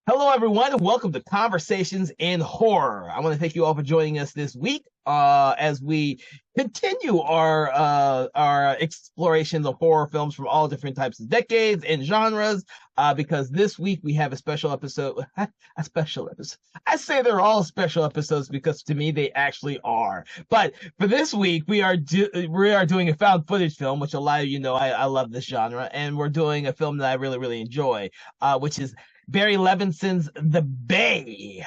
Hello, everyone, and welcome to Conversations in Horror. I want to thank you all for joining us this week as we continue our explorations of horror films from all different types of decades and genres. Because this week we have a special episode. A special episode. I say they're all special episodes because to me they actually are. But for this week we are doing a found footage film, which a lot of you know I love this genre, and we're doing a film that I really enjoy, which is Barry Levinson's The Bay.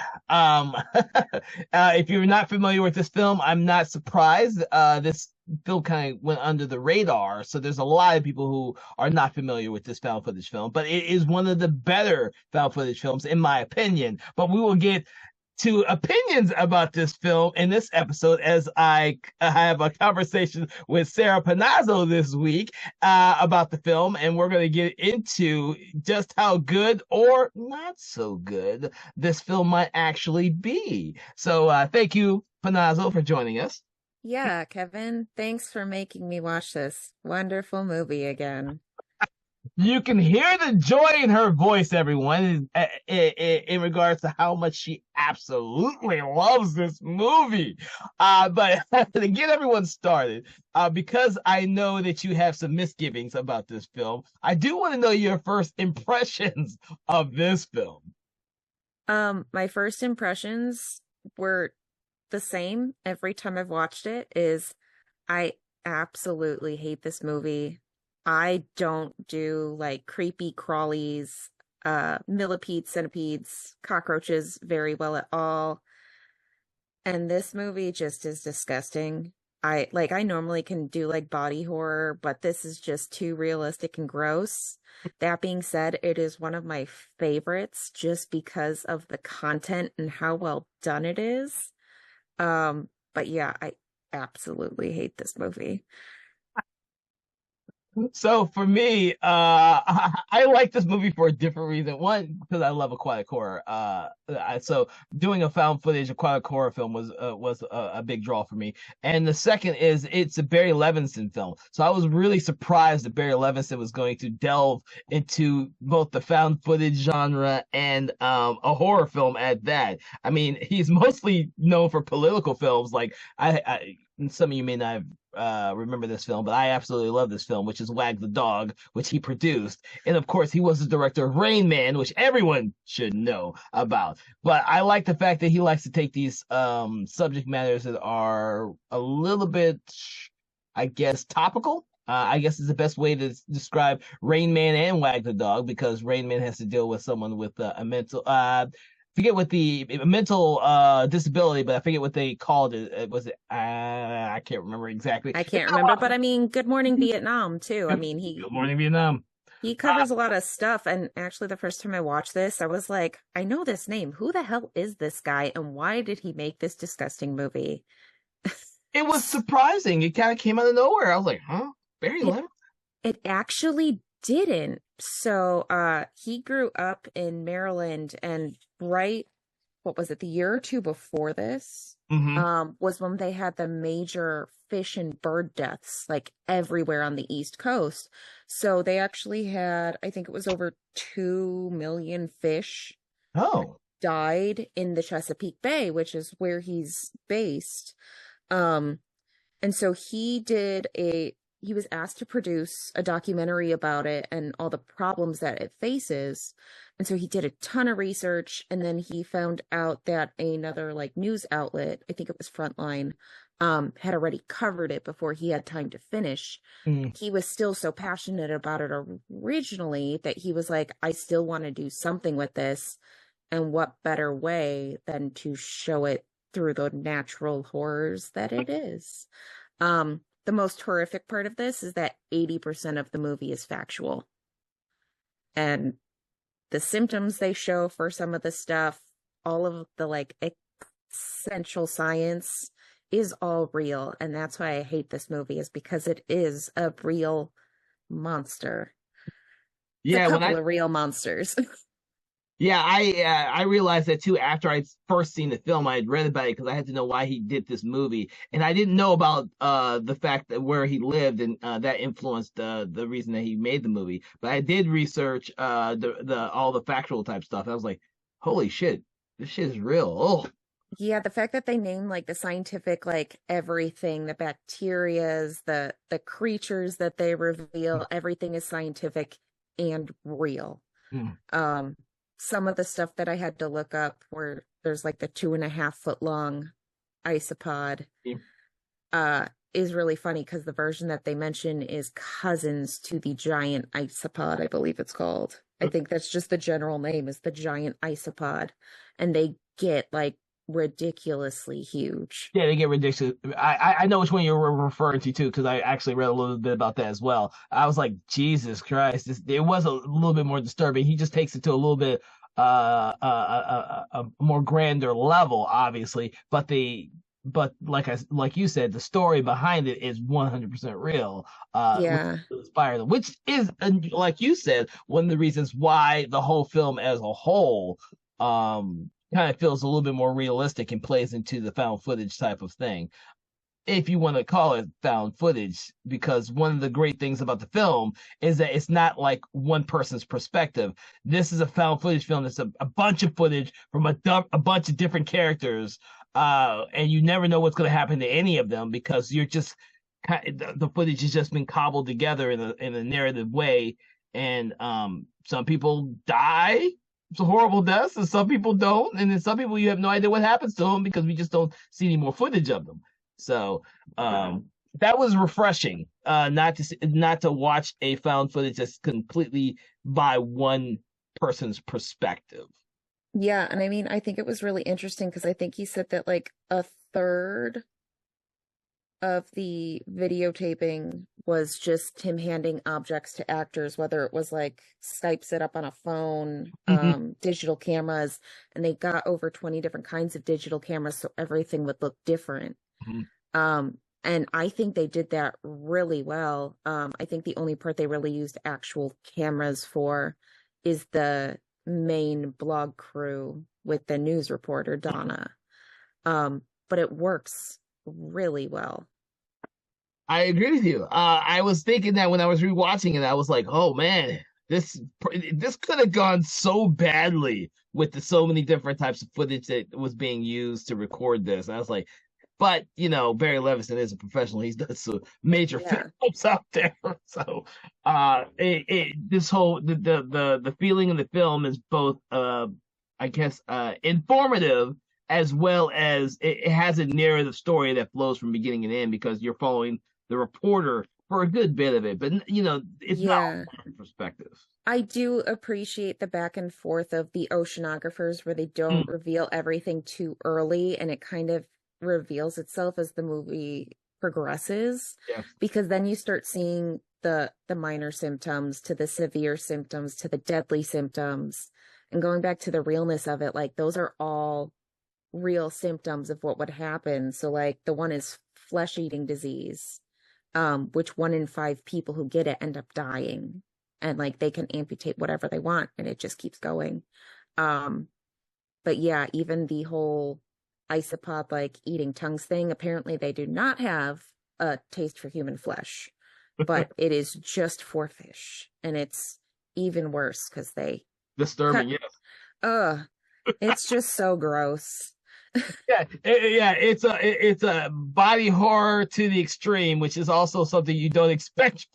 If you're not familiar with this film, I'm not surprised. This film kind of went under the radar, so there's a lot of people who are not familiar with this found footage film, but it is one of the better found footage films, in my opinion. But we will get to opinions about this film in this episode as I have a conversation with Sarah Panazzo this week about the film, and we're going to get into just how good or not so good this film might actually be. So thank you, Panazzo, for joining us. Yeah, Kevin, thanks for making me watch this wonderful movie again. You can hear the joy in her voice, everyone, in regards to how much she absolutely loves this movie. But to get everyone started, because I know that you have some misgivings about this film, I do want to know your first impressions of this film. My first impressions were the same every time I've watched it, is I absolutely hate this movie. I don't do like creepy crawlies, millipedes, centipedes, cockroaches very well at all. And this movie just is disgusting. I normally can do like body horror, but this is just too realistic and gross. That being said, it is one of my favorites just because of the content and how well done it is. But yeah, I absolutely hate this movie. So for me, I like this movie for a different reason. One, because I love aquatic horror. So doing a found footage aquatic horror film was a big draw for me. And the second is it's a Barry Levinson film. So I was really surprised that Barry Levinson was going to delve into both the found footage genre and a horror film at that. I mean, he's mostly known for political films. Like some of you may not have remember this film, but I absolutely love this film, which is Wag the Dog, which he produced. And of course, he was the director of Rain Man, which everyone should know about. But I like the fact that he likes to take these subject matters that are a little bit, I guess, topical. I guess is the best way to describe Rain Man and Wag the Dog, because Rain Man has to deal with someone with a mental forget what the mental disability, but I forget what they called it. Was it I can't remember exactly. I It's can't been a remember, while. but I mean, Good Morning Vietnam too. I mean, Good Morning Vietnam. he Uh, covers a lot of stuff. And actually, the first time I watched this, I was like, I know this name. Who the hell is this guy? And why did he make this disgusting movie? it was surprising. It kind of came out of nowhere. I was like, huh? Barry It Levinson? it actually didn't. So he grew up in Maryland, and right, what was it, the year or two before this, Mm-hmm. was when they had the major fish and bird deaths like everywhere on the East Coast. So they actually had, I think it was over 2 million fish Oh. died in the Chesapeake Bay, which is where he's based. Um, and so he was asked to produce a documentary about it and all the problems that it faces. And so he did a ton of research, and then he found out that another like news outlet, I think it was Frontline, had already covered it before he had time to finish. Mm. He was still so passionate about it originally that he was like, I still want to do something with this. And what better way than to show it through the natural horrors that it is? The most horrific part of this is that 80% of the movie is factual. And the symptoms they show for some of the stuff, all of the like essential science is all real. And that's why I hate this movie, is because it is a real monster. It's a Yeah, when couple I of real monsters. Yeah, I realized that too after I first seen the film. I had read about it because I had to know why he did this movie, and I didn't know about the fact that where he lived, and that influenced the reason that he made the movie. But I did research the all the factual type stuff. I was like, Holy shit, this shit is real. Oh, Yeah, the fact that they name like the scientific like everything, the bacterias, the creatures that they reveal, everything is scientific and real. mm, Um, some of the stuff that I had to look up where there's like the 2.5 foot long isopod mm, uh is really funny because the version that they mention is cousins to the giant isopod, I believe it's called. I mm. think that's just the general name is the giant isopod. And they get like ridiculously huge. Yeah, they get ridiculous. I know which one you're referring to too, because I actually read a little bit about that as well. I was like, Jesus Christ, it was a little bit more disturbing. He just takes it to a little bit a more grander level, obviously, but like you said, the story behind it is 100% real. Which Yeah. inspired them, which is like you said, one of the reasons why the whole film as a whole kind of feels a little bit more realistic and plays into the found footage type of thing, if you want to call it found footage, because one of the great things about the film is that it's not like one person's perspective. This is a found footage film. It's a bunch of footage from a bunch of different characters, and you never know what's going to happen to any of them because you're just the footage has just been cobbled together in a narrative way, and some people die. It's a horrible deaths, and some people don't, and then some people you have no idea what happens to them because we just don't see any more footage of them. So that was refreshing. Not to watch a found footage that's completely by one person's perspective. Yeah, and I mean, I think it was really interesting because I think he said that like a third of the videotaping was just him handing objects to actors, whether it was like Skype set up on a phone, Mm-hmm. digital cameras, and they got over 20 different kinds of digital cameras so everything would look different. And I think they did that really well. I think the only part they really used actual cameras for is the main blog crew with the news reporter, Donna. But it works really well. I agree with you. I was thinking that when I was rewatching it, I was like, "Oh man, this could have gone so badly with so many different types of footage that was being used to record this." And I was like, "But you know, Barry Levinson is a professional. He's done some major Yeah. films out there, so this whole the feeling of the film is both I guess informative as well as it has a narrative story that flows from beginning and end because you're following the reporter for a good bit of it, but you know, it's not Yeah. one perspective. I do appreciate the back and forth of the oceanographers where they Mm, don't reveal everything too early and it kind of reveals itself as the movie progresses yes. because then you start seeing the minor symptoms to the severe symptoms to the deadly symptoms and going back to the realness of it like those are all real symptoms of what would happen. So like the one is flesh-eating disease, which 1 in 5 people who get it end up dying. And like they can amputate whatever they want and it just keeps going. Um, but yeah, even the whole isopod like eating tongues thing, apparently they do not have a taste for human flesh, but it is just for fish. And it's even worse because they Disturbing, cut yes. ugh, it's just so gross. Yeah, yeah, it's a body horror to the extreme, which is also something you don't expect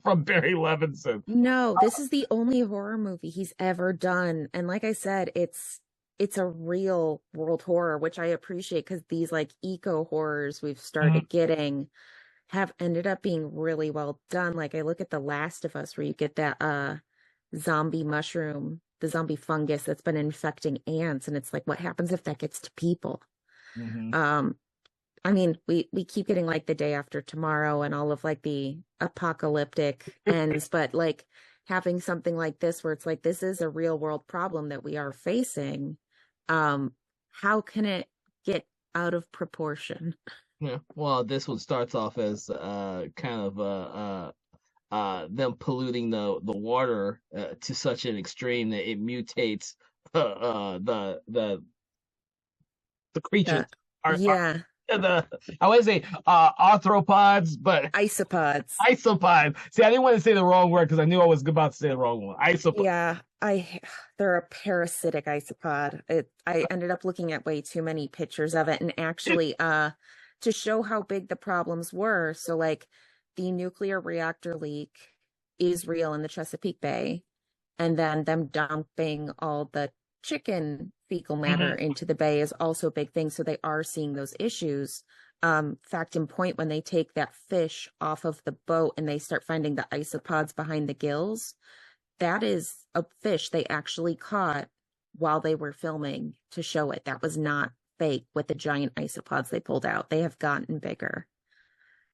from Barry Levinson. No, this is the only horror movie he's ever done. And like I said, it's a real world horror, which I appreciate because these like eco horrors we've Mhm. started getting have ended up being really well done. Like I look at The Last of Us where you get that zombie mushroom, the zombie fungus that's been infecting ants, and it's like what happens if that gets to people? Mhm. Um, I mean, we keep getting like the day after tomorrow and all of like the apocalyptic ends, but like having something like this where it's like this is a real world problem that we are facing. How can it get out of proportion? Yeah. Well, this one starts off as kind of them polluting the water to such an extreme that it mutates the creatures Uh, are yeah. the I want to say arthropods, but Isopods. isopod. See, I didn't want to say the wrong word because I knew I was about to say the wrong one. Isopod. Yeah, they're a parasitic isopod. I ended up looking at way too many pictures of it, and actually to show how big the problems were. So like the nuclear reactor leak is real in the Chesapeake Bay, and then them dumping all the chicken fecal matter Mhm. into the bay is also a big thing. So they are seeing those issues. Fact in point, when they take that fish off of the boat and they start finding the isopods behind the gills, that is a fish they actually caught while they were filming to show it. That was not fake with the giant isopods they pulled out. They have gotten bigger.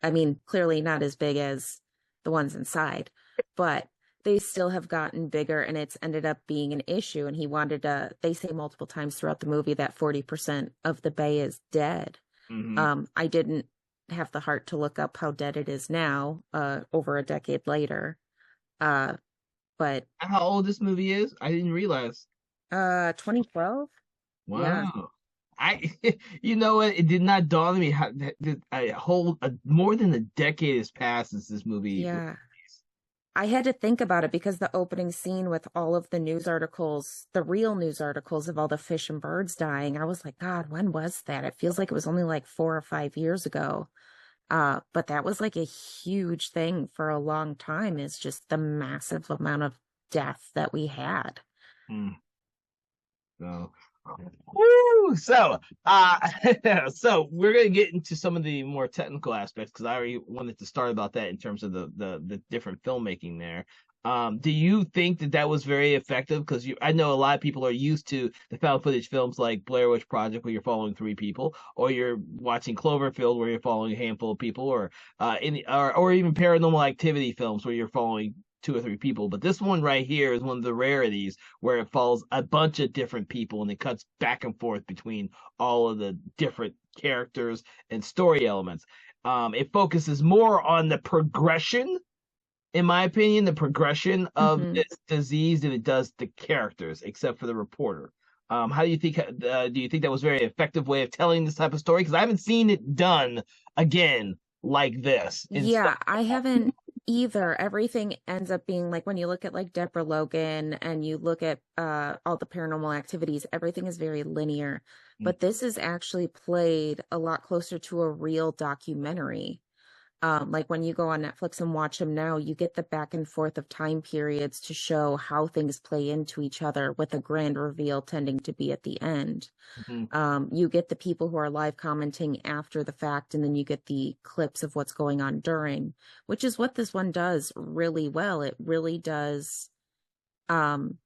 I mean, clearly not as big as the ones inside, but they still have gotten bigger, and it's ended up being an issue. And he wanted to, they say multiple times throughout the movie that 40% of the bay is dead. Mhm. I didn't have the heart to look up how dead it is now, over a decade later. Uh, but How old this movie is? I didn't realize. 2012? Yeah. Wow. I, you know what? It did not dawn on me how that a whole more than a decade has passed since this movie was Yeah. released. I had to think about it because the opening scene with all of the news articles, the real news articles of all the fish and birds dying, I was like, God, when was that? It feels like it was only like 4 or 5 years ago. But that was like a huge thing for a long time, is just the massive amount of death that we had. Hmm. So, woo! So, so we're gonna get into some of the more technical aspects because I already wanted to start about that in terms of the different filmmaking there. Do you think that that was very effective? Because I know a lot of people are used to the found footage films like Blair Witch Project, where you're following three people, or you're watching Cloverfield, where you're following a handful of people, or even Paranormal Activity films, where you're following two or three people. But this one right here is one of the rarities where it follows a bunch of different people and it cuts back and forth between all of the different characters and story elements. It focuses more on the progression, in my opinion, the progression of Hmm. this disease than it does the characters, except for the reporter. How do you think? Do you think that was a very effective way of telling this type of story? Because I haven't seen it done again like this in so Yeah, I haven't either. Everything ends up being like, when you look at like Deborah Logan and you look at all the paranormal activities, everything is very linear. But this is actually played a lot closer to a real documentary. Like when you go on Netflix and watch them now, you get the back and forth of time periods to show how things play into each other, with a grand reveal tending to be at the end. Mhm. You get the people who are live commenting after the fact, and then you get the clips of what's going on during, which is what this one does really well. It really does. Um,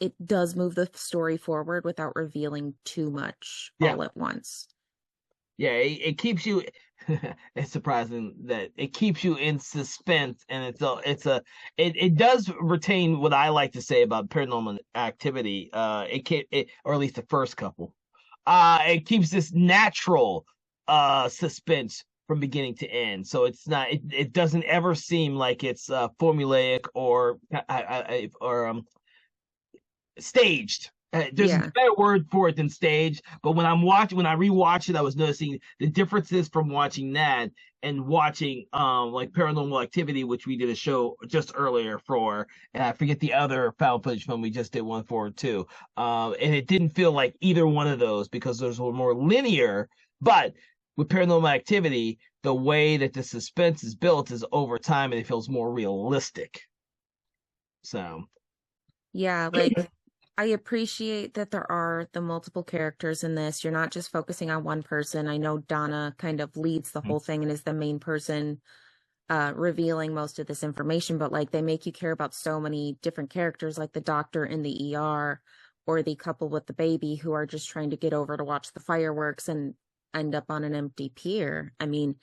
it does move the story forward without revealing too much Yeah, all at once. yeah, it keeps you. It's surprising that it keeps you in suspense, and it does retain what I like to say about Paranormal Activity. Or at least the first couple. It keeps this natural suspense from beginning to end. So it doesn't ever seem like it's formulaic or staged. There's a Yeah. better word for it than staged, but when I rewatched it, I was noticing the differences from watching that and watching like Paranormal Activity, which we did a show just earlier for, and I forget the other found footage film we just did one for too. And it didn't feel like either one of those because those were more linear, but with Paranormal Activity, the way that the suspense is built is over time and it feels more realistic. So Yeah, like I appreciate that there are the multiple characters in this. You're not just focusing on one person. I know Donna kind of leads the whole thing and is the main person revealing most of this information, but like they make you care about so many different characters, like the doctor in the ER, or the couple with the baby who are just trying to get over to watch the fireworks and end up on an empty pier. I mean,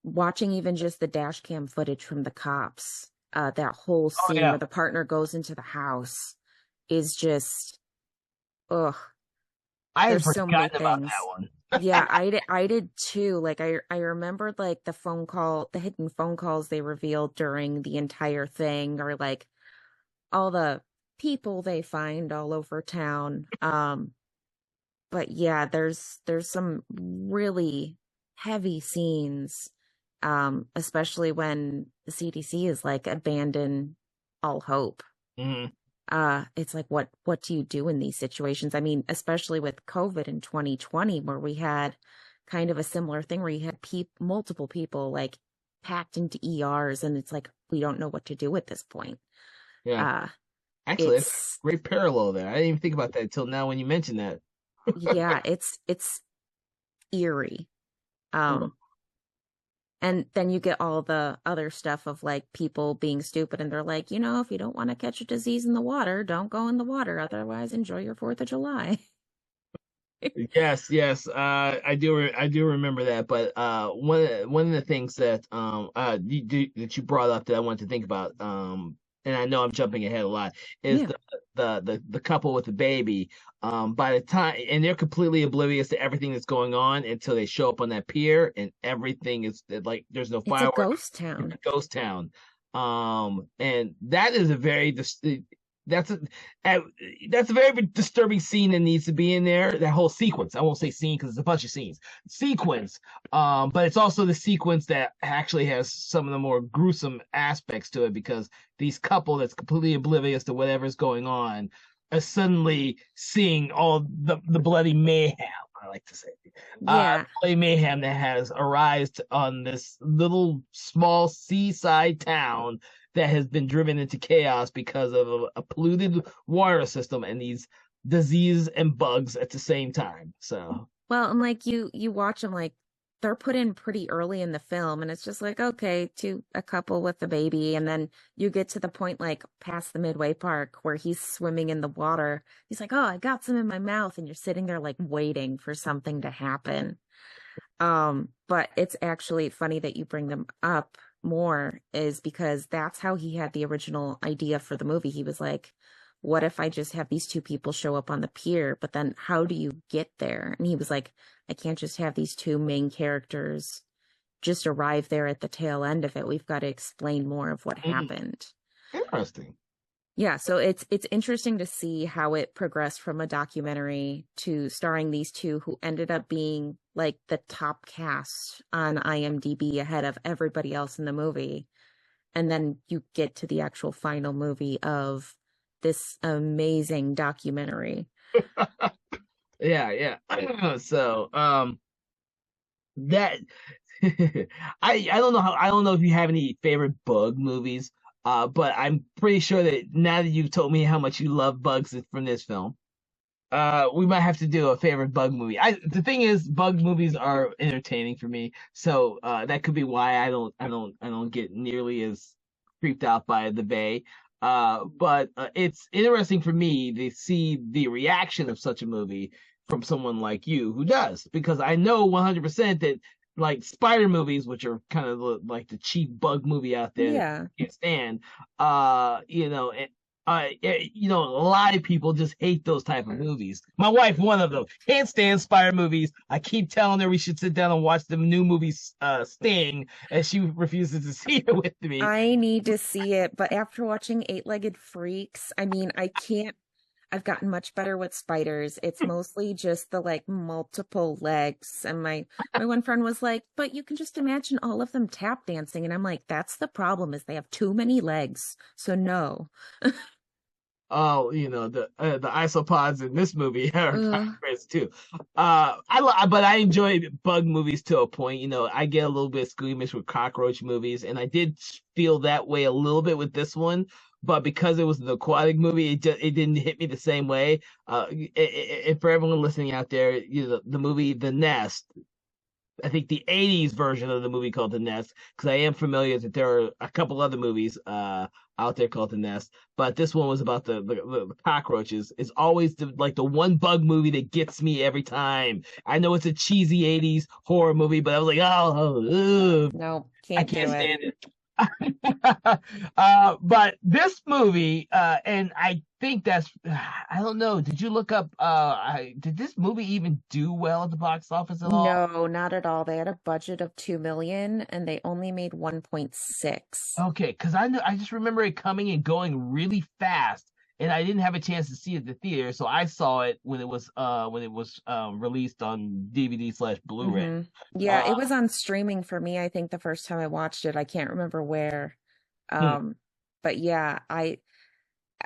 watching even just the dash cam footage from the cops, that whole oh scene yeah. where the partner goes into the house is just, ugh, I had there's so many forgotten about that things. one. Yeah, I did too. Like I remembered like the hidden phone calls they revealed during the entire thing, or like all the people they find all over town. but yeah, there's some really heavy scenes, especially when the CDC is like abandon all hope. Hmm. It's like what do you do in these situations? I mean, especially with COVID in 2020, where we had kind of a similar thing where you had multiple people like packed into ERs, and it's like we don't know what to do at this point. Yeah. Uh, Actually, that's a it's great parallel there. I didn't even think about that until now when you mentioned that. yeah, it's eerie. Um, and then you get all the other stuff of like people being stupid and they're like, if you don't want to catch a disease in the water, don't go in the water. Otherwise, enjoy your 4th of July. Yes, yes, I do remember that. But one of the things that that you brought up that I wanted to think about, and I know I'm jumping ahead a lot, is Yeah. the couple with the baby. By the time, and they're completely oblivious to everything that's going on until they show up on that pier, and everything is like there's no It's a fireworks. ghost It's town. a ghost town. And that is a very that's a uh, that's a very disturbing scene that needs to be in there. That whole sequence. I won't say scene because it's a bunch of scenes. Sequence. But it's also the sequence that actually has some of the more gruesome aspects to it because these couple that's completely oblivious to whatever's going on are suddenly seeing all the bloody mayhem. I like to say, Yeah. bloody mayhem that has arisen on this little small seaside town that has been driven into chaos because of a polluted water system and these disease and bugs at the same time. So Well, and like you watch them like they're put in pretty early in the film and it's just like okay, to a couple with the baby and then you get to the point like past the midway park where he's swimming in the water. He's like, "Oh, I got some in my mouth." And you're sitting there like waiting for something to happen. But it's actually funny that you bring them up more is because that's how he had the original idea for the movie. He was like, what if I just have these two people show up on the pier? But then how do you get there? And he was like, I can't just have these two main characters just arrive there at the tail end of it. We've got to explain more of what happened. interesting. Yeah, so it's interesting to see how it progressed from a documentary to starring these two who ended up being like the top cast on IMDb ahead of everybody else in the movie. And then you get to the actual final movie of this amazing documentary. Yeah, yeah. So that I don't know how I don't know if you have any favorite bug movies, but I'm pretty sure that now that you've told me how much you love bugs from this film, we might have to do a favorite bug movie. The thing is, bug movies are entertaining for me, so that could be why I don't get nearly as creeped out by the Bay. But it's interesting for me to see the reaction of such a movie from someone like you who does, because I know 100% that like spider movies, which are kind of like the cheap bug movie out there that Yeah. you can't stand, you know, a lot of people just hate those type of movies. My wife, one of them, can't stand spider movies. I keep telling her we should sit down and watch the new movie Sting, and she refuses to see it with me. I need to see it, but after watching Eight-Legged Freaks, I mean, I can't. I've gotten much better with spiders. It's mostly just the like multiple legs. And my one friend was like, "But you can just imagine all of them tap dancing." And I'm like, "That's the problem is they have too many legs." So no. Oh, the isopods in this movie are kind of Ugh. crazy too. But I enjoy bug movies to a point. I get a little bit squeamish with cockroach movies, and I did feel that way a little bit with this one. But because it was an aquatic movie, it didn't hit me the same way. And for everyone listening out there, the movie The Nest. I think the '80s version of the movie called The Nest, because I am familiar that there are a couple other movies out there called The Nest, but this one was about the cockroaches. It's always the one bug movie that gets me every time. I know it's a cheesy '80s horror movie, but I was like, oh, ugh, No, I can't can't do it. stand it. But this movie, and I think that's, I don't know. Did you look up? Did this movie even do well at the box office at all? No, not at all. They had a budget of 2 million and they only made 1.6. Okay, because I just remember it coming and going really fast, and I didn't have a chance to see it at the theater, so I saw it when it was released on DVD slash Blu-ray. Hmm. Yeah, Uh, it was on streaming for me, I think the first time I watched it. I can't remember where. hmm, Um, but yeah,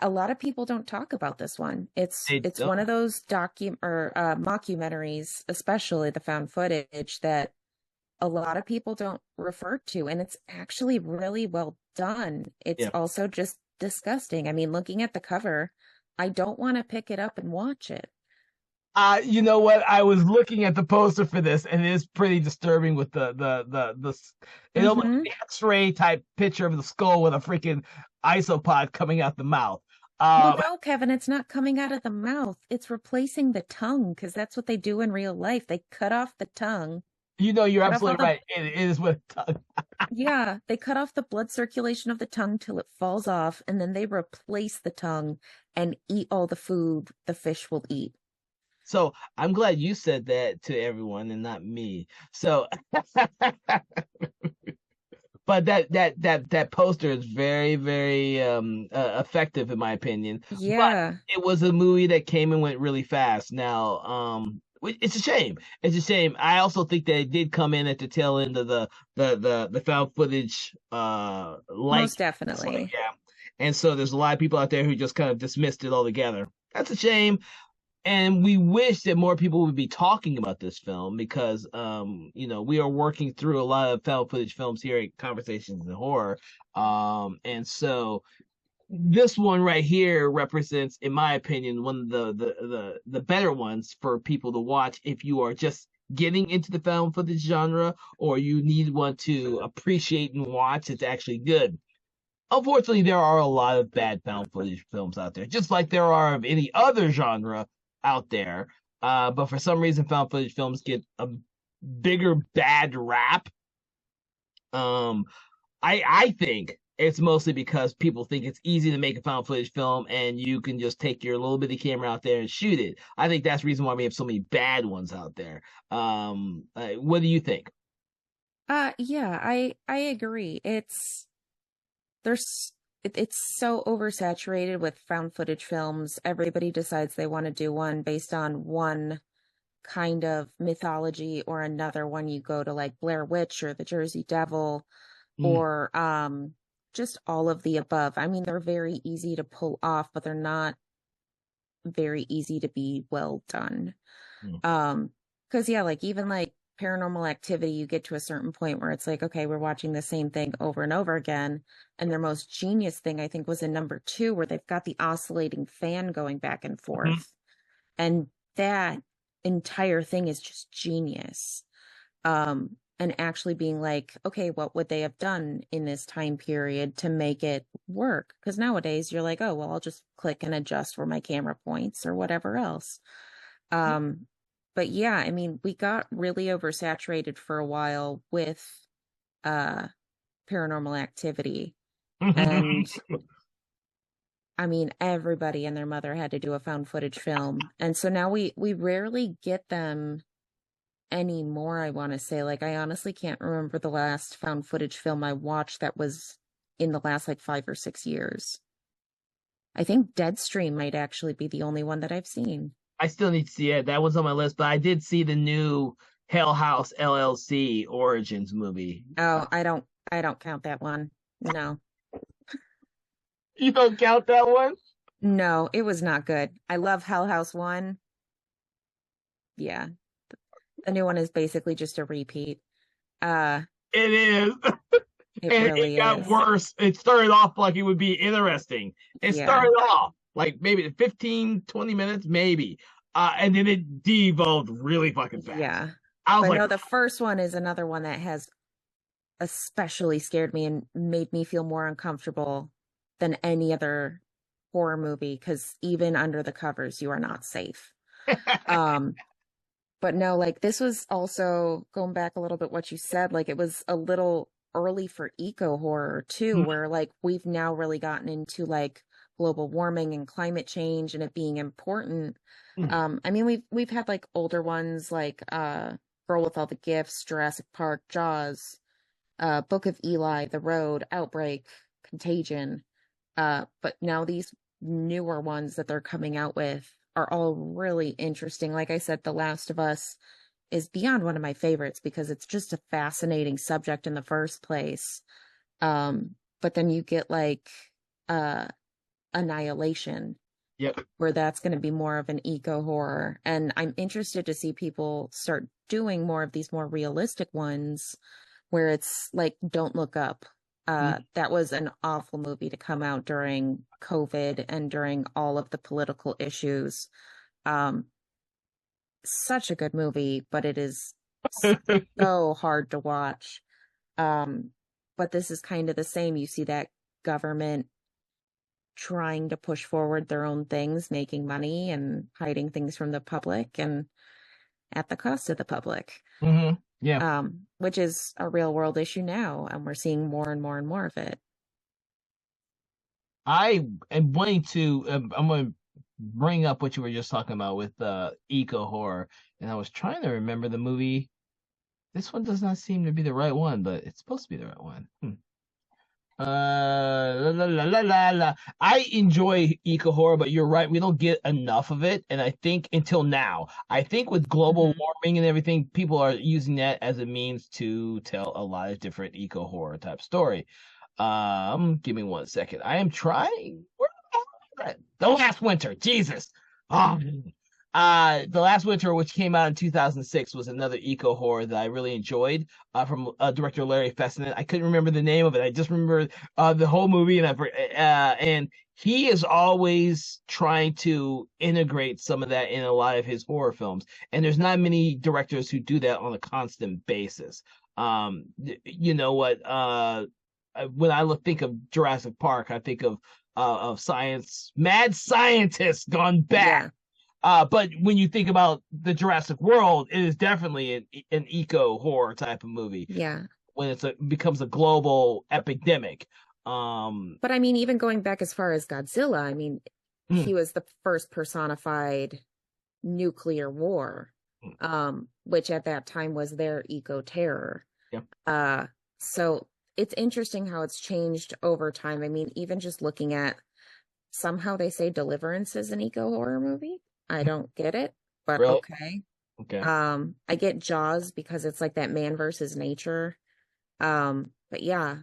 a lot of people don't talk about this one. they It's one of don't. those mockumentaries, especially the found footage, that a lot of people don't refer to, and it's actually really well done. It's Yeah. also just disgusting. I mean, looking at the cover, I don't want to pick it up and watch it. You know what? I was looking at the poster for this, and it is pretty disturbing with it almost Hmm. X-ray type picture of the skull with a freaking isopod coming out the mouth. Well, Um, no, Kevin, it's not coming out of the mouth. It's replacing the tongue because that's what they do in real life. They cut off the tongue, you're cut off all absolutely the, right. It is with yeah, they cut off the blood circulation of the tongue till it falls off, and then they replace the tongue and eat all the food the fish will eat. so I'm glad you said that to everyone and not me. So, but that poster is very very effective in my opinion. But Yeah, it was a movie that came and went really fast. Now, it's a shame. It's a shame. I also think that it did come in at the tail end of the found footage most dislike, definitely. yeah. And so there's a lot of people out there who just kind of dismissed it altogether. That's a shame, and we wish that more people would be talking about this film because we are working through a lot of found footage films here at Conversations in Horror. And so this one right here represents, in my opinion, one of the better ones for people to watch if you are just getting into the found footage genre, or you need one to appreciate and watch. It's actually good. Unfortunately, there are a lot of bad found footage films out there, just like there are of any other genre out there. But for some reason, found footage films get a bigger bad rap. Um, I think it's mostly because people think it's easy to make a found footage film, and you can just take your little bitty camera out there and shoot it. I think that's the reason why we have so many bad ones out there. What do you think? Yeah, I agree. There's it's so oversaturated with found footage films. Everybody decides they want to do one based on one kind of mythology or another one. You go to like Blair Witch or the Jersey Devil Mm, or just all of the above. I mean, they're very easy to pull off, but they're not very easy to be well done. mm, Because yeah, like even like Paranormal Activity, you get to a certain point where it's like, okay, we're watching the same thing over and over again. And their most genius thing, I think, was in number two, where they've got the oscillating fan going back and mhm. forth. And that entire thing is just genius. And actually being like, okay, what would they have done in this time period to make it work? Because nowadays you're like, oh, well, I'll just click and adjust where my camera points or whatever else. Um, but yeah, I mean, we got really oversaturated for a while with uh Paranormal Activity. And I mean, everybody and their mother had to do a found footage film. And so now we rarely get them anymore, I want to say. Like, I honestly can't remember the last found footage film I watched that was in the last like 5 or 6 years. I think Deadstream might actually be the only one that I've seen. I still need to see it. That was on my list, but I did see the new Hell House LLC Origins movie. Oh, I don't count that one. No. You don't count that one? No, it was not good. I love Hell House 1. Yeah. The new one is basically just a repeat. Uh, It is. it And it really got is. worse. It started off like it would be interesting. It Yeah. started off like maybe 15, 20 minutes, maybe. And then it devolved really fucking fast. Yeah. I was But like, no, the first one is another one that has especially scared me and made me feel more uncomfortable than any other horror movie because even under the covers, you are not safe. Um, but no, like this was also going back a little bit what you said, like it was a little early for eco horror too, where like we've now really gotten into like global warming and climate change and it being important. I mean we've had like older ones like Girl with All the Gifts, Jurassic Park, Jaws, Book of Eli, The Road, Outbreak, Contagion. But now these newer ones that they're coming out with are all really interesting. Like I said, The Last of Us is beyond one of my favorites because it's just a fascinating subject in the first place. But then you get like uh Annihilation, Yep. where that's going to be more of an eco horror. And I'm interested to see people start doing more of these more realistic ones where it's like Don't Look Up. That was an awful movie to come out during COVID and during all of the political issues. Um, Such a good movie, but it is so hard to watch. Um, but this is kind of the same. You see that government trying to push forward their own things, making money and hiding things from the public and at the cost of the public. Yeah. Which is a real world issue now, and we're seeing more and more and more of it. I am wanting to. I'm going to bring up what you were just talking about with eco horror, and I was trying to remember the movie. This one does not seem to be the right one, but it's supposed to be the right one. La, la, la, la, la. I enjoy eco horror, but you're right. We don't get enough of it. And I think until now, I think with global warming and everything, people are using that as a means to tell a lot of different eco horror type story. Give me 1 second. I am trying. Where the hell is that? The Last Winter. Jesus. Oh, The Last Winter, which came out in 2006, was another eco horror that I really enjoyed. From director Larry Fessenden. I couldn't remember the name of it. I just remember the whole movie, and he is always trying to integrate some of that in a lot of his horror films. And there's not many directors who do that on a constant basis. You know what? When I think of Jurassic Park, I think of science, mad scientists gone back. Yeah. But when you think about the Jurassic World, it is definitely an eco horror type of movie. Yeah. When becomes a global epidemic. But I mean, even going back as far as Godzilla, I mean, he was the first personified nuclear war, which at that time was their eco terror. Yep. So it's interesting how it's changed over time. I mean, even just looking at somehow they say Deliverance is an eco horror movie. I don't get it, but Really? okay. Okay. I get Jaws because it's like that man versus nature. But yeah,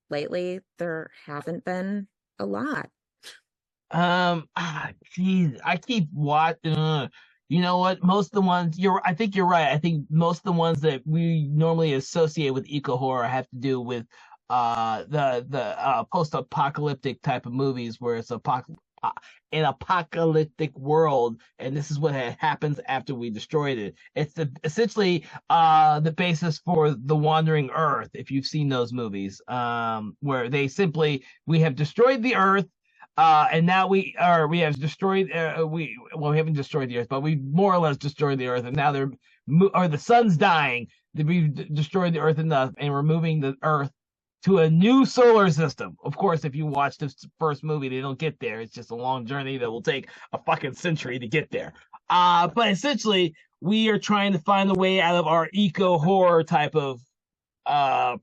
lately there haven't been a lot. Geez, I keep watching. You know what? Most of the ones I think you're right. I think most of the ones that we normally associate with eco horror have to do with the post-apocalyptic type of movies where it's an apocalyptic world, and this is what happens after we destroyed it. It's essentially the basis for The Wandering Earth, if you've seen those movies, where we have destroyed the Earth. And now we have destroyed we haven't destroyed the Earth, but we more or less destroyed the Earth, and now the sun's dying. We've destroyed the Earth enough, and we're moving the Earth to a new solar system. Of course, if you watch this first movie, they don't get there. It's just a long journey that will take a fucking century to get there. But essentially, we are trying to find a way out of our eco horror type of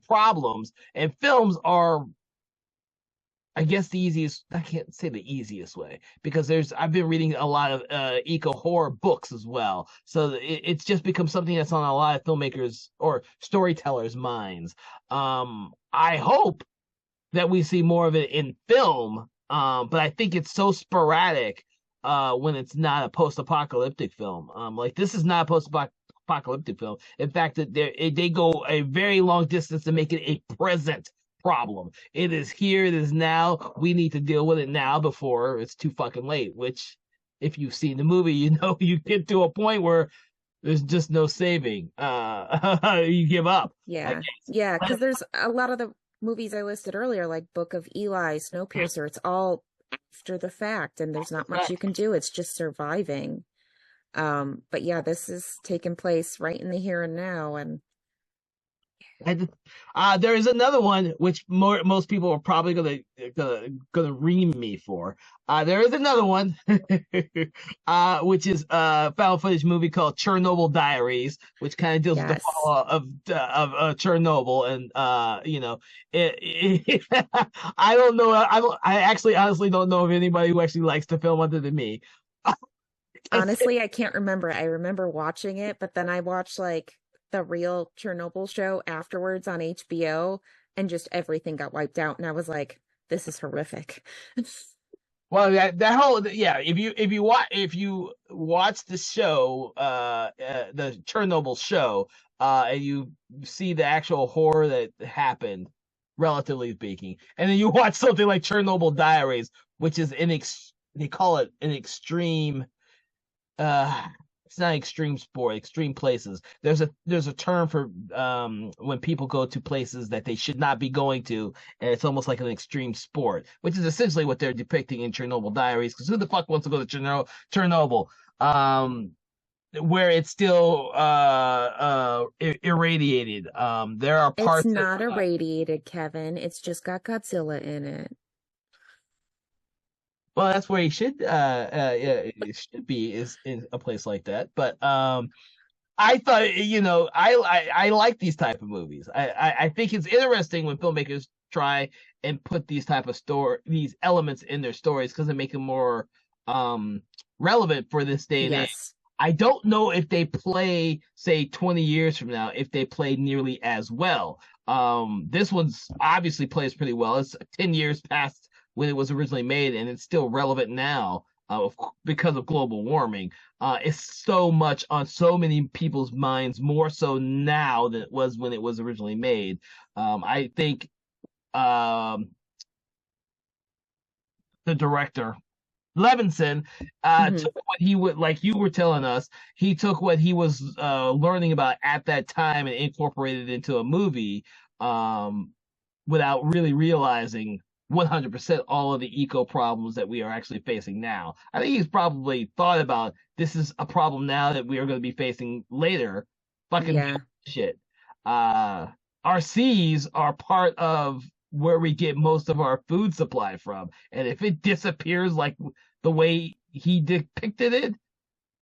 problems, and films are, I guess, I can't say the easiest way, because I've been reading a lot of eco horror books as well. So it's just become something that's on a lot of filmmakers or storytellers' minds. I hope that we see more of it in film. But I think it's so sporadic when it's not a post-apocalyptic film. Like this is not a post-apocalyptic film. In fact, that they go a very long distance to make it a present problem. It is here, it is now. We need to deal with it now before it's too fucking late, which if you've seen the movie, you know you get to a point where there's just no saving. You give up. Yeah. Yeah, because there's a lot of the movies I listed earlier, like Book of Eli, Snowpiercer, it's all after the fact and there's not much you can do. It's just surviving. But yeah, this is taking place right in the here and now, and There is another one which most people are probably gonna ream me for. There is another one, which is a found footage movie called Chernobyl Diaries, which kind of deals with the Yes. fallout of Chernobyl, and I don't know. I actually honestly don't know of anybody who actually likes the film other than me. Honestly, I can't remember. I remember watching it, but then I watched like the real Chernobyl show afterwards on HBO, and just everything got wiped out. And I was like, this is horrific. Well, that whole yeah, if you watch the show, the Chernobyl show, and you see the actual horror that happened, relatively speaking, and then you watch something like Chernobyl Diaries, which is they call it an extreme uh it's not extreme sport, extreme places. There's a term for when people go to places that they should not be going to, and it's almost like an extreme sport, which is essentially what they're depicting in Chernobyl Diaries. Because who the fuck wants to go to Chernobyl? Where it's still irradiated. There are It's parts not irradiated, Kevin. It's just got Godzilla in it. well, that's where he should yeah, it should be is in a place like that. But I thought, I like these type of movies. I think it's interesting when filmmakers try and put these elements in their stories because they make them more um relevant for this day and age. Yes. I don't know if they play, say, 20 years from now, if they play nearly as well. This one's obviously plays pretty well. It's 10 years past when it was originally made, and it's still relevant now, because of global warming. It's so much on so many people's minds, more so now than it was when it was originally made. I think um, the director Levinson Hmm. took what he would, like you were telling us, he took what he was learning about at that time and incorporated it into a movie, um, without really realizing 100% all of the eco problems that we are actually facing now. I think he's probably thought about this is a problem now that we are going to be facing later. Fucking Yeah. shit. Uh, our seas are part of where we get most of our food supply from, and if it disappears like the way he depicted it,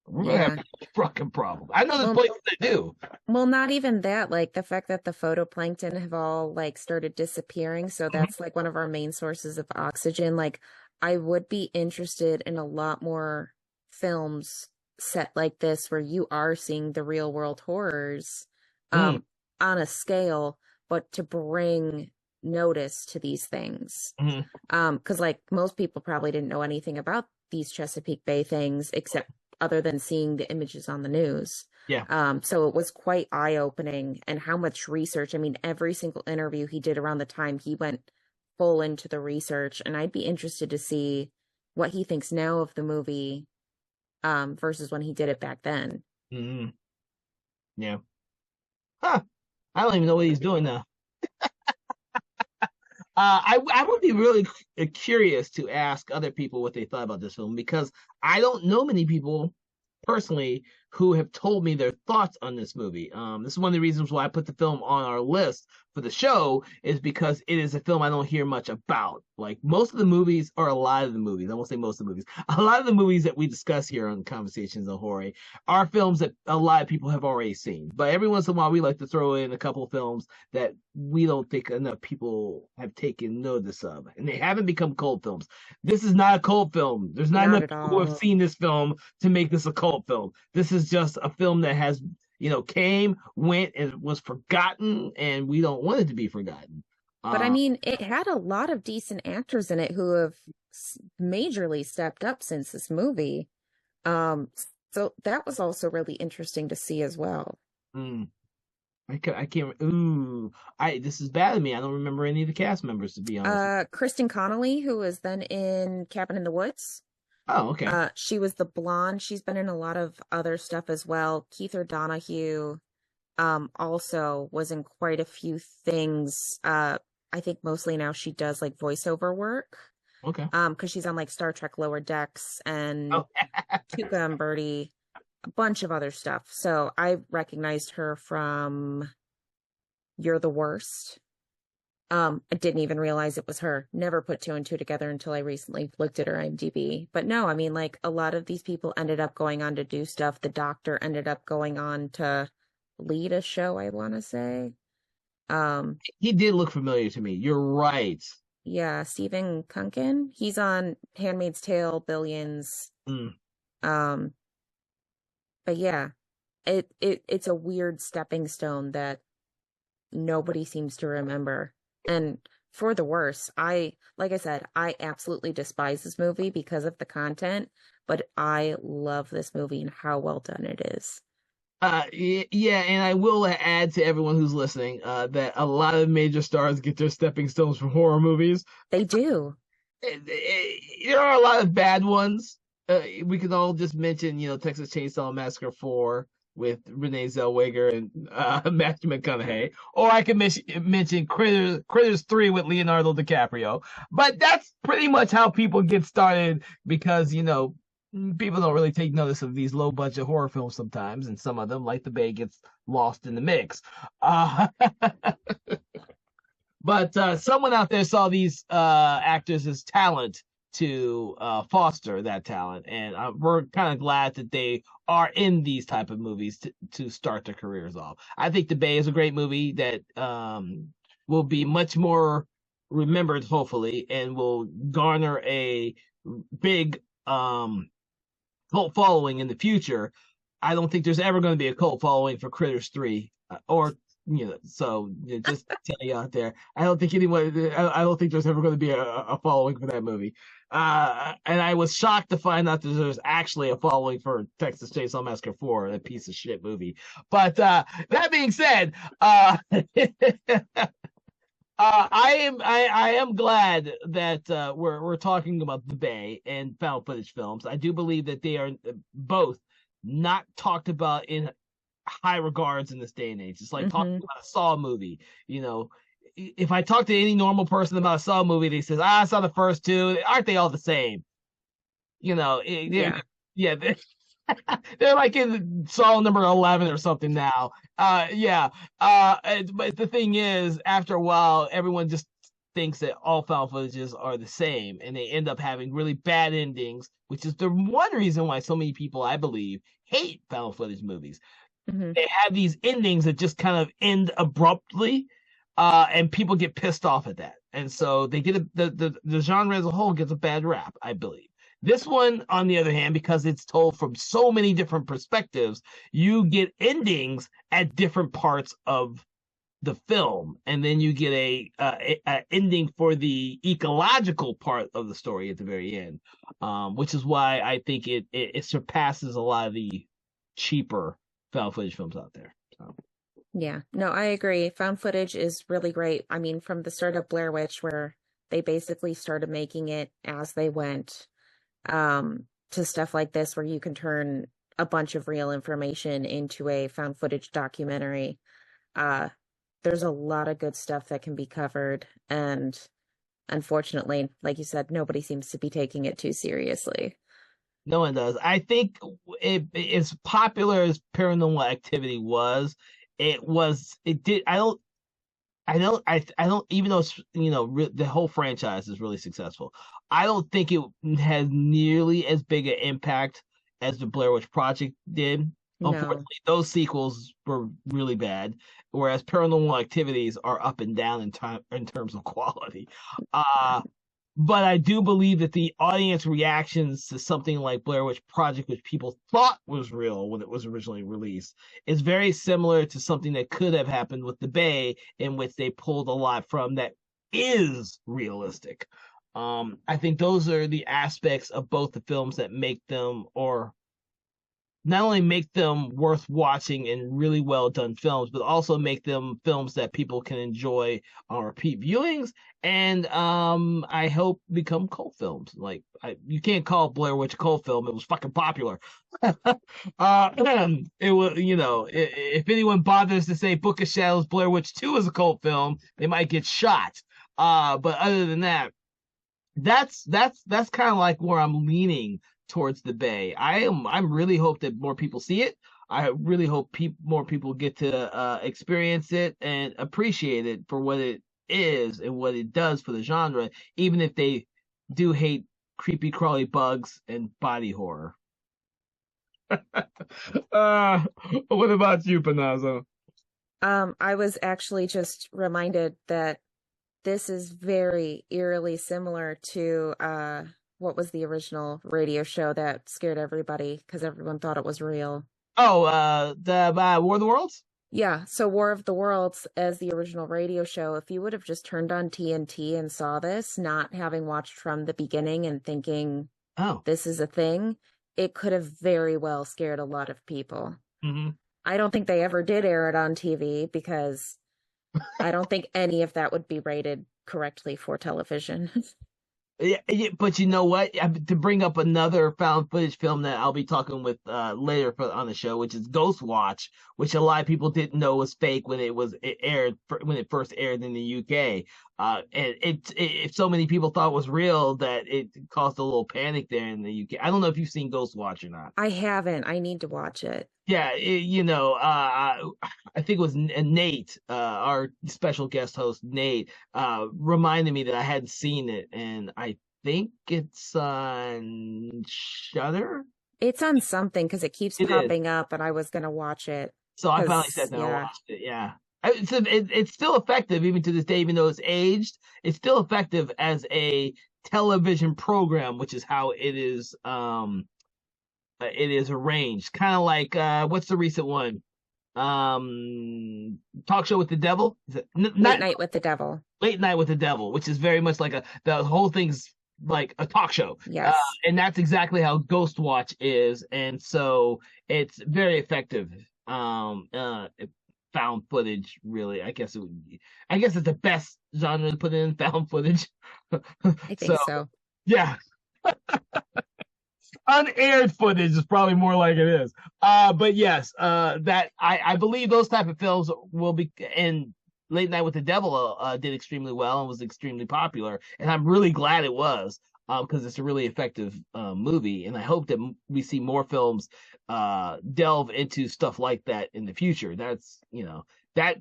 we're gonna have Yeah. a fucking problem. I know there's Well, places that do. not even that, like the fact that the photoplankton have all like started disappearing, so Mhm. that's like one of our main sources of oxygen. Like I would be interested in a lot more films set like this where you are seeing the real world horrors Mm, um on a scale, but to bring notice to these things. mhm. Because like most people probably didn't know anything about these Chesapeake Bay things except other than seeing the images on the news. Yeah. So it was quite eye-opening and how much research. I mean, every single interview he did around the time he went full into the research, and I'd be interested to see what he thinks now of the movie, versus when he did it back then. Mm, yeah. Huh. I don't even know what he's doing now. I would be really curious to ask other people what they thought about this film because I don't know many people personally who have told me their thoughts on this movie. This is one of the reasons why I put the film on our list for the show is because it is a film I don't hear much about. Like most of the movies, or a lot of the movies, I won't say most of the movies, a lot of the movies that we discuss here on Conversations on Horror are films that a lot of people have already seen. But every once in a while, we like to throw in a couple of films that we don't think enough people have taken notice of, and they haven't become cult films. This is not a cult film. There's not Not enough at people who have all. seen this film to make this a cult film. This is just a film that has, came, went, and was forgotten, and we don't want it to be forgotten. But I Uh, mean, it had a lot of decent actors in it who have majorly stepped up since this movie. Um, so that was also really interesting to see as well. mm, I can't. Ooh, this is bad of me. I don't remember any of the cast members to be honest. Kristen Connolly, who was then in Cabin in the Woods. Oh, okay. She was the blonde. She's been in a lot of other stuff as well. Keith Donahue, also was in quite a few things. I think mostly now she does like voiceover work. Okay. Because she's on like Star Trek Lower Decks and Oh, Tuca and Birdie, a bunch of other stuff. So I recognized her from You're the Worst. I didn't even realize it was her. Never put two and two together until I recently looked at her IMDb. But no, I mean, like a lot of these people ended up going on to do stuff. The Doctor ended up going on to lead a show, I want to say. Um, He did look familiar to me. You're right. yeah, Stephen Kunkin. He's on Handmaid's Tale, Billions. Mm. Um, but yeah, it's a weird stepping stone that nobody seems to remember. And for the worse, like I said, I absolutely despise this movie because of the content, but I love this movie and how well done it is. Yeah, and I will add to everyone who's listening that a lot of major stars get their stepping stones from horror movies. They do. There are a lot of bad ones. We can all just mention, Texas Chainsaw Massacre 4 with Renee Zellweger and Matthew McConaughey, or I can mention Critters 3 with Leonardo DiCaprio. But that's pretty much how people get started because, people don't really take notice of these low budget horror films sometimes, and some of them, like The Bay, gets lost in the mix. Uh, but someone out there saw these actors as talent to foster that talent, and we're kind of glad that they are in these type of movies to start their careers off. I think The Bay is a great movie that will be much more remembered, hopefully, and will garner a big cult following in the future. I don't think there's ever going to be a cult following for Critters 3 or so just tell you out there, I don't think there's ever going to be a following for that movie. And I was shocked to find out that there's actually a following for Texas Chainsaw Massacre 4, a piece of shit movie. But that being said, I am glad that we're talking about The Bay and found footage films. I do believe that they are both not talked about in high regards in this day and age. It's like talking about a Saw movie. If I talk to any normal person about a Saw movie, they says, I saw the first two. Aren't they all the same? Yeah. They're like in Saw number 11 or something now. Yeah. But the thing is, after a while, everyone just thinks that all found footages are the same, and they end up having really bad endings, which is the one reason why so many people, I believe, hate found footage movies. They have these endings that just kind of end abruptly, and people get pissed off at that, and so they get the genre as a whole gets a bad rap, I believe. This one, on the other hand, because it's told from so many different perspectives, you get endings at different parts of the film, and then you get a ending for the ecological part of the story at the very end, which is why I think it surpasses a lot of the cheaper found footage films out there. So. Yeah, no, I agree. Found footage is really great. I mean, from the start of Blair Witch, where they basically started making it as they went, to stuff like this, where you can turn a bunch of real information into a found footage documentary. There's a lot of good stuff that can be covered, and unfortunately, like you said, nobody seems to be taking it too seriously. No one does. I think as popular as Paranormal Activity was, it did. I don't, even though it's, the whole franchise is really successful, I don't think it has nearly as big an impact as the Blair Witch Project did. No. Unfortunately, those sequels were really bad, whereas Paranormal Activities are up and down in terms of quality. But I do believe that the audience reactions to something like Blair Witch Project, which people thought was real when it was originally released, is very similar to something that could have happened with The Bay, in which they pulled a lot from that is realistic. I think those are the aspects of both the films that make them, or not only make them worth watching and really well done films, but also make them films that people can enjoy on repeat viewings, and I hope become cult films. Like, you can't call Blair Witch a cult film; it was fucking popular. It was, if anyone bothers to say Book of Shadows Blair Witch 2 is a cult film, they might get shot. But other than that, that's kind of like where I'm leaning towards the Bay. I'm really hope that more people see it. I really hope more people get to experience it and appreciate it for what it is and what it does for the genre, even if they do hate creepy crawly bugs and body horror. uh, what about you, Panazzo? I was actually just reminded that this is very eerily similar to what was the original radio show that scared everybody because everyone thought it was real. Oh, the War of the Worlds? Yeah, so War of the Worlds as the original radio show, if you would have just turned on TNT and saw this, not having watched from the beginning and thinking Oh. this is a thing, it could have very well scared a lot of people. Mm-hmm. I don't think they ever did air it on TV because I don't think any of that would be rated correctly for television. Yeah, but you know what? To bring up another found footage film that I'll be talking with later on the show, which is Ghost Watch, which a lot of people didn't know was fake when it aired when it first aired in the UK. And it so many people thought it was real that it caused a little panic there in the UK. I don't know if you've seen Ghost Watch or not. I haven't. I need to watch it. Yeah, I think it was Nate, our special guest host, Nate, reminded me that I hadn't seen it, and I think it's on Shudder. It's on something because it keeps It is. popping up, and I was gonna watch it. So I finally 'Cause, sat down and yeah. watched it. Yeah, it's still effective even to this day, even though it's aged. It's still effective as a television program, which is how it is arranged. Kind of like what's the recent one? Talk Show with the Devil. Is it Late not Night with the Devil. Late Night with the Devil, which is very much like the whole thing's like a talk show. Yes. And that's exactly how Ghost Watch is, and so it's very effective. Found footage, really. I guess it's the best genre to put in found footage. I think so. Yeah. Unaired footage is probably more like it is. But yes, that I believe those type of films will be, and Late Night with the Devil did extremely well and was extremely popular, and I'm really glad it was because it's a really effective movie, and I hope that we see more films delve into stuff like that in the future. That's that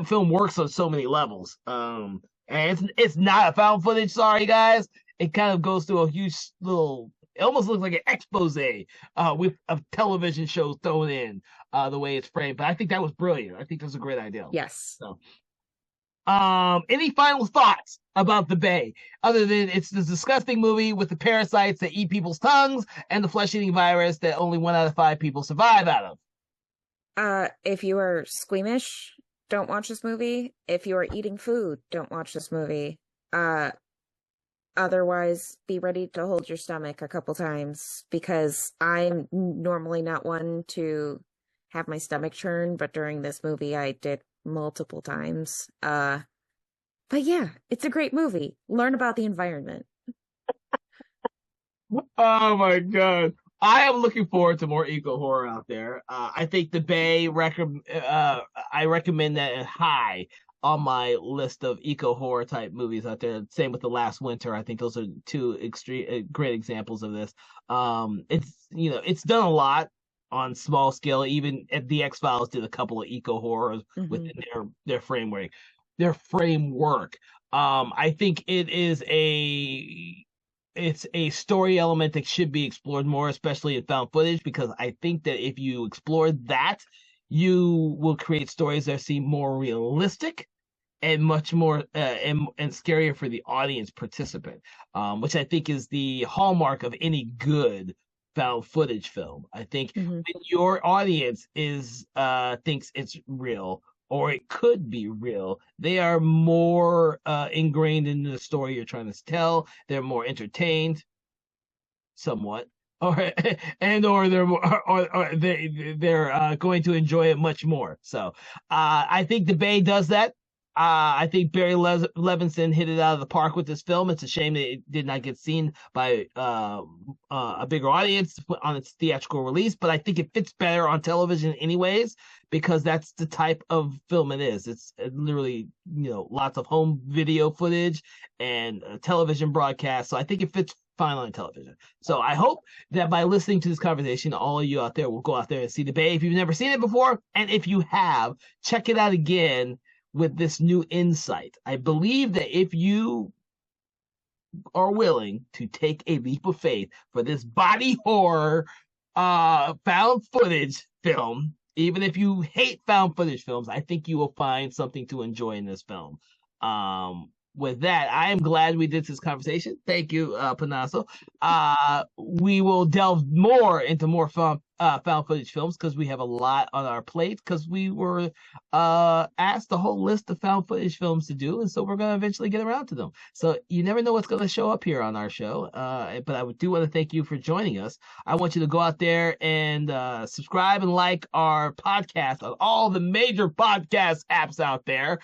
film works on so many levels. And it's not a found footage. Sorry guys, it kind of goes through a huge little. It almost looks like an expose with a television show thrown in the way it's framed. But I think that was brilliant. I think that's a great idea. Yes. So, any final thoughts about The Bay, other than it's this disgusting movie with the parasites that eat people's tongues and the flesh-eating virus that only 1 out of 5 people survive out of? If you are squeamish, don't watch this movie. If you are eating food, don't watch this movie. Otherwise, be ready to hold your stomach a couple times because I'm normally not one to have my stomach churn, but during this movie, I did multiple times. But yeah, it's a great movie. Learn about the environment. Oh my god. I am looking forward to more eco horror out there. I think The Bay I recommend that high on my list of eco horror type movies out there. Same with The Last Winter. I think those are two extreme great examples of this. It's done a lot on small scale. Even at the X-Files did a couple of eco horrors within their framework. I think it's a story element that should be explored more, especially in found footage, because I think that if you explore that, you will create stories that seem more realistic and much more and scarier for the audience participant, which I think is the hallmark of any good found footage film. I think when your audience thinks it's real or it could be real, they are more ingrained in the story you're trying to tell. They're more entertained, somewhat, or they're going to enjoy it much more. So I think The Bay does that. I think Barry Levinson hit it out of the park with this film. It's a shame that it did not get seen by a bigger audience on its theatrical release, but I think it fits better on television anyways, because that's the type of film it is. It's literally, lots of home video footage and television broadcast. So I think it fits find on television. So I hope that by listening to this conversation, all of you out there will go out there and see The Bay if you've never seen it before. And if you have, check it out again with this new insight. I believe that if you are willing to take a leap of faith for this body horror found footage film, even if you hate found footage films, I think you will find something to enjoy in this film. With that, I am glad we did this conversation. Thank you, Panaso. We will delve more into more found footage films because we have a lot on our plate because we were asked a whole list of found footage films to do, and so we're going to eventually get around to them. So you never know what's going to show up here on our show, but I do want to thank you for joining us. I want you to go out there and subscribe and like our podcast on all the major podcast apps out there,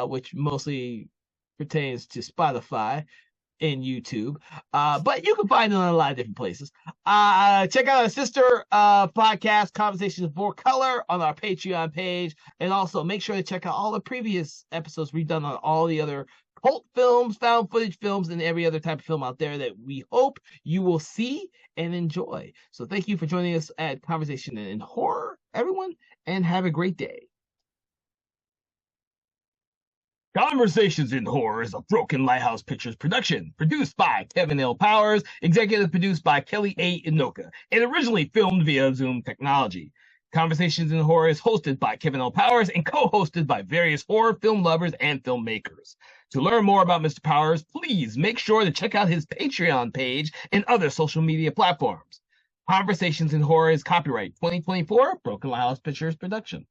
which mostly pertains to Spotify and YouTube. But you can find it on a lot of different places. Check out our sister podcast, Conversations for Color, on our Patreon page. And also make sure to check out all the previous episodes we've done on all the other cult films, found footage films, and every other type of film out there that we hope you will see and enjoy. So thank you for joining us at Conversation in Horror, everyone, and have a great day. Conversations in Horror is a Broken Lighthouse Pictures production, produced by Kevin L. Powers, executive produced by Kelly A. Inoka, and originally filmed via Zoom technology. Conversations in Horror is hosted by Kevin L. Powers and co-hosted by various horror film lovers and filmmakers. To learn more about Mr. Powers, please make sure to check out his Patreon page and other social media platforms. Conversations in Horror is copyright 2024 Broken Lighthouse Pictures production.